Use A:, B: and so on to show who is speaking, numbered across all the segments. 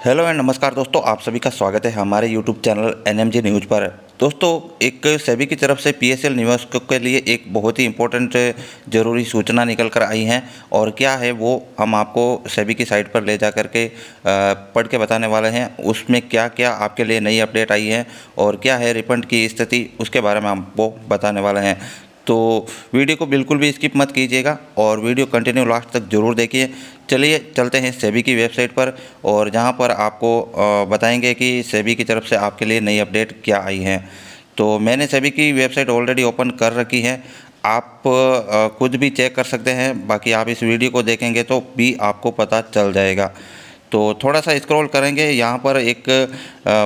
A: Hello and नमस्कार दोस्तों, आप सभी का स्वागत है हमारे यूट्यूब चैनल एनएमजे न्यूज़ पर। दोस्तों, एक सेबी की तरफ से पीएसएल निवेशकों के लिए एक बहुत ही इम्पोर्टेंट ज़रूरी सूचना निकल कर आई है और क्या है वो हम आपको सेबी की साइट पर ले जा कर के पढ़ के बताने वाले हैं। उसमें क्या क्या आपके लिए नई अपडेट आई है और क्या है रिफंड की स्थिति, उसके बारे में आपको बताने वाले हैं। तो वीडियो को बिल्कुल भी स्किप मत कीजिएगा और वीडियो कंटिन्यू लास्ट तक ज़रूर देखिए। चलिए चलते हैं सेबी की वेबसाइट पर और जहां पर आपको बताएंगे कि सेबी की तरफ से आपके लिए नई अपडेट क्या आई है। तो मैंने सेबी की वेबसाइट ऑलरेडी ओपन कर रखी है, आप खुद भी चेक कर सकते हैं। बाकी आप इस वीडियो को देखेंगे तो भी आपको पता चल जाएगा। तो थोड़ा सा स्क्रॉल करेंगे, यहाँ पर एक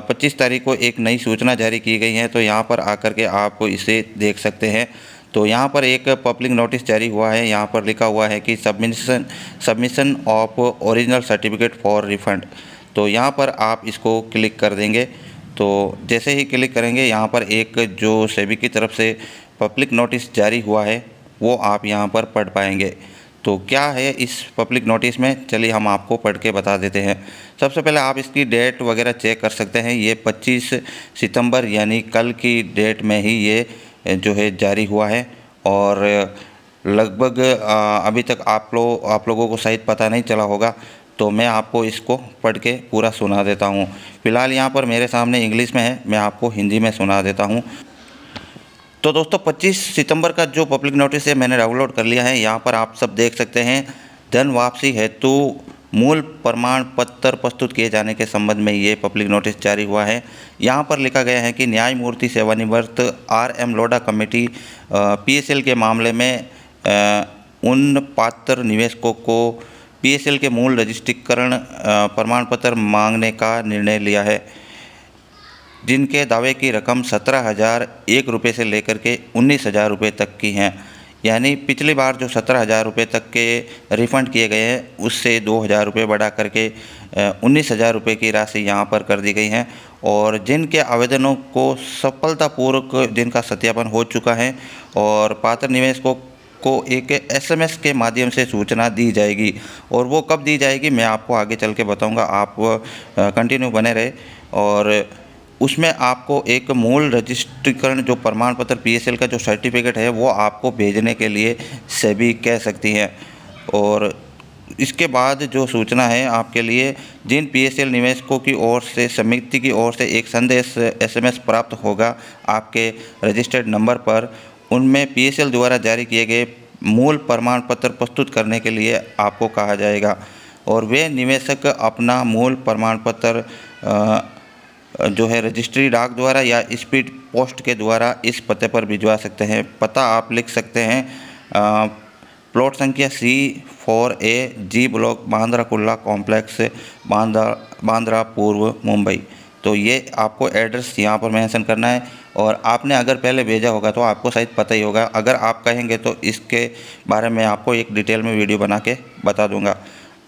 A: 25 तारीख को एक नई सूचना जारी की गई है, तो यहाँ पर आकर के आप इसे देख सकते हैं। तो यहाँ पर एक पब्लिक नोटिस जारी हुआ है, यहाँ पर लिखा हुआ है कि submission of original certificate for refund. तो यहाँ पर आप इसको क्लिक कर देंगे। तो जैसे ही क्लिक करेंगे, यहाँ पर एक जो सेबी की तरफ से पब्लिक नोटिस जारी हुआ है वो आप यहाँ पर पढ़ पाएंगे। तो क्या है इस पब्लिक नोटिस में, चलिए हम आपको पढ़ के बता देते हैं। सबसे पहले आप इसकी डेट वगैरह चेक कर सकते हैं। ये 25 सितंबर यानी कल की डेट में ही ये जो है जारी हुआ है और लगभग अभी तक आप लोगों को शायद पता नहीं चला होगा, तो मैं आपको इसको पढ़ के पूरा सुना देता हूँ। फ़िलहाल यहाँ पर मेरे सामने इंग्लिश में है, मैं आपको हिंदी में सुना देता हूँ। तो दोस्तों, 25 सितंबर का जो पब्लिक नोटिस है मैंने डाउनलोड कर लिया है। यहाँ पर आप सब देख सकते हैं। धन वापसी हेतु मूल प्रमाण पत्र प्रस्तुत किए जाने के संबंध में ये पब्लिक नोटिस जारी हुआ है। यहाँ पर लिखा गया है कि न्यायमूर्ति सेवानिवृत्त आर.एम. लोढ़ा कमेटी पीएसएल के मामले में उन पात्र निवेशकों को पीएसएल के मूल रजिस्ट्रीकरण प्रमाण पत्र मांगने का निर्णय लिया है, जिनके दावे की रकम 17,001 रुपये से लेकर के 19,000 रुपये तक की हैं। यानी पिछली बार जो 17,000 रुपये तक के रिफ़ंड किए गए हैं, उससे 2,000 रुपये बढ़ा करके 19,000 रुपये की राशि यहाँ पर कर दी गई है। और जिनके आवेदनों को सफलतापूर्वक जिनका सत्यापन हो चुका है और पात्र निवेशकों को एक एसएमएस के माध्यम से सूचना दी जाएगी। और वो कब दी जाएगी मैं आपको आगे चल के बताऊँगा, आप कंटिन्यू बने रहे। और उसमें आपको एक मूल रजिस्ट्रीकरण जो प्रमाण पत्र पीएसएल का जो सर्टिफिकेट है वो आपको भेजने के लिए सेबी कह सकती है। और इसके बाद जो सूचना है आपके लिए, जिन पीएसएल निवेशकों की ओर से समिति की ओर से एक संदेश एसएमएस प्राप्त होगा आपके रजिस्टर्ड नंबर पर, उनमें पीएसएल द्वारा जारी किए गए मूल प्रमाण पत्र प्रस्तुत करने के लिए आपको कहा जाएगा। और वे निवेशक अपना मूल प्रमाण पत्र जो है रजिस्ट्री डाक द्वारा या स्पीड पोस्ट के द्वारा इस पते पर भिजवा सकते हैं। पता आप लिख सकते हैं प्लॉट संख्या C4A जी ब्लॉक बांद्रा कुर्ला कॉम्प्लेक्स बांद्रा पूर्व मुंबई। तो ये आपको एड्रेस यहाँ पर मेंशन करना है। और आपने अगर पहले भेजा होगा तो आपको शायद पता ही होगा, अगर आप कहेंगे तो इसके बारे में आपको एक डिटेल में वीडियो बना के बता दूँगा।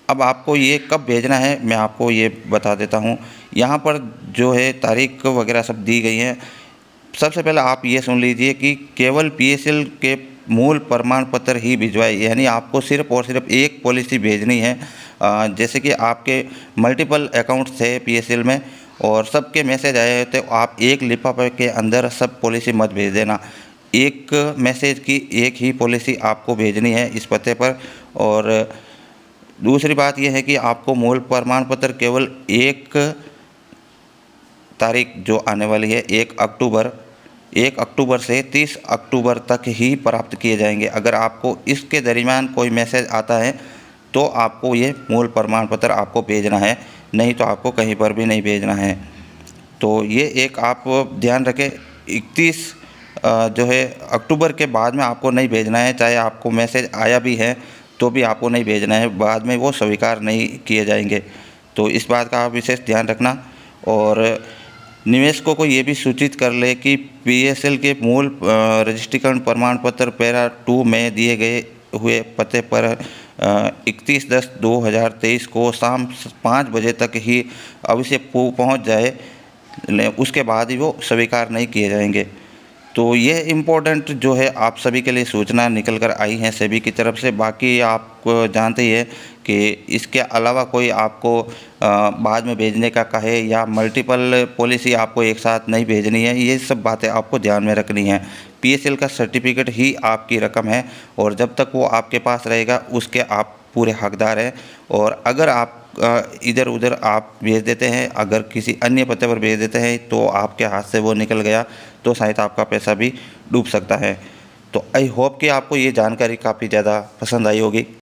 A: अब आपको ये कब भेजना है मैं आपको ये बता देता हूँ। यहाँ पर जो है तारीख वगैरह सब दी गई हैं। सबसे पहले आप ये सुन लीजिए कि केवल पीएसएल के मूल प्रमाण पत्र ही भिजवाए, यानी आपको सिर्फ और सिर्फ एक पॉलिसी भेजनी है। जैसे कि आपके मल्टीपल अकाउंट्स थे पीएसएल में और सबके मैसेज आए हैं, तो आप एक लिफाफे के अंदर सब पॉलिसी मत भेज देना। एक मैसेज की एक ही पॉलिसी आपको भेजनी है इस पते पर। और दूसरी बात यह है कि आपको मूल प्रमाण पत्र केवल एक तारीख जो आने वाली है 1 अक्टूबर से 30 अक्टूबर तक ही प्राप्त किए जाएंगे। अगर आपको इसके दरमियान कोई मैसेज आता है तो आपको ये मूल प्रमाण पत्र आपको भेजना है, नहीं तो आपको कहीं पर भी नहीं भेजना है। तो ये एक आप ध्यान रखें, 31 जो है अक्टूबर के बाद में आपको नहीं भेजना है। चाहे आपको मैसेज आया भी है तो भी आपको नहीं भेजना है, बाद में वो स्वीकार नहीं किए जाएंगे। तो इस बात का आप विशेष ध्यान रखना। और निवेशकों को ये भी सूचित कर ले कि पीएसएल के मूल रजिस्ट्रीकरण प्रमाण पत्र पैरा 2 में दिए गए हुए पते पर 31/10/2023 को शाम 5 बजे तक ही अवश्य पहुंच जाए, उसके बाद ही वो स्वीकार नहीं किए जाएंगे। तो ये इम्पोर्टेंट जो है आप सभी के लिए सूचना निकल कर आई है सेबी की तरफ से। बाकी आप जानते ही है कि इसके अलावा कोई आपको बाद में भेजने का कहे या मल्टीपल पॉलिसी आपको एक साथ नहीं भेजनी है, ये सब बातें आपको ध्यान में रखनी है। पीएसएल का सर्टिफिकेट ही आपकी रकम है और जब तक वो आपके पास रहेगा उसके आप पूरे हकदार हैं। और अगर आप इधर उधर आप भेज देते हैं, अगर किसी अन्य पते पर भेज देते हैं तो आपके हाथ से वो निकल गया तो शायद आपका पैसा भी डूब सकता है। तो आई होप कि आपको ये जानकारी काफ़ी ज़्यादा पसंद आई होगी।